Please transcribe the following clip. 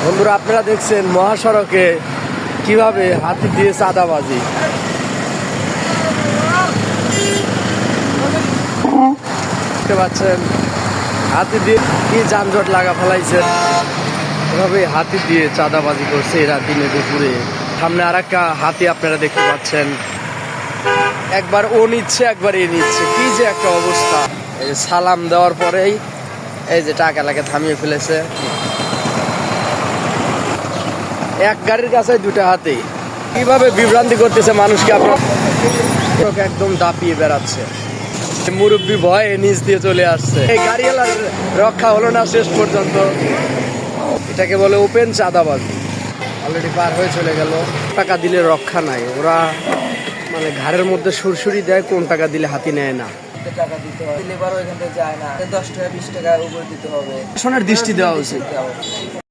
বন্ধুরা, আপনারা দেখছেন মহাসড়কে কিভাবে হাতি দিয়ে চাঁদাবাজি। দেখতে পাচ্ছেন হাতি দিয়ে কি যানজট লাগা ফেলাইছেন। এভাবে হাতি দিয়ে চাঁদাবাজি করছে এরা দিনে দুপুরে। সামনে আর একটা হাতি আপনারা দেখতে পাচ্ছেন, একবার ও নিচ্ছে একবার এ নিচ্ছে, কি যে একটা অবস্থা। এই যে সালাম দেওয়ার পরেই এই যে টাকা লাগে থামিয়ে ফেলেছে। এক গাড়ির কাছে দুটা হাতি কিভাবে বিভ্রান্তি করতেছে মানুষকে, আপনার একদম দাপিয়ে বেড়াচ্ছে। মুরব্বী ভয়ে নিচ দিয়ে চলে আসছে, এই গাড়িওয়ালার রক্ষা হলো না শেষ পর্যন্ত। এটাকে বলে ওপেন চাঁদাবাজি। অলরেডি পার হয়ে চলে গেল। টাকা দিলে রক্ষা নাই, ওরা মানে ঘাড়ের মধ্যে সুরসুরি দেয়, কোন টাকা দিলে হাতি নেয় না। টাকা দিতে হবে, লেবারও এখান থেকে যায় না, 10 টাকা 20 টাকা উপরে দিতে হবে। সোনার দৃষ্টি দেওয়া উচিত।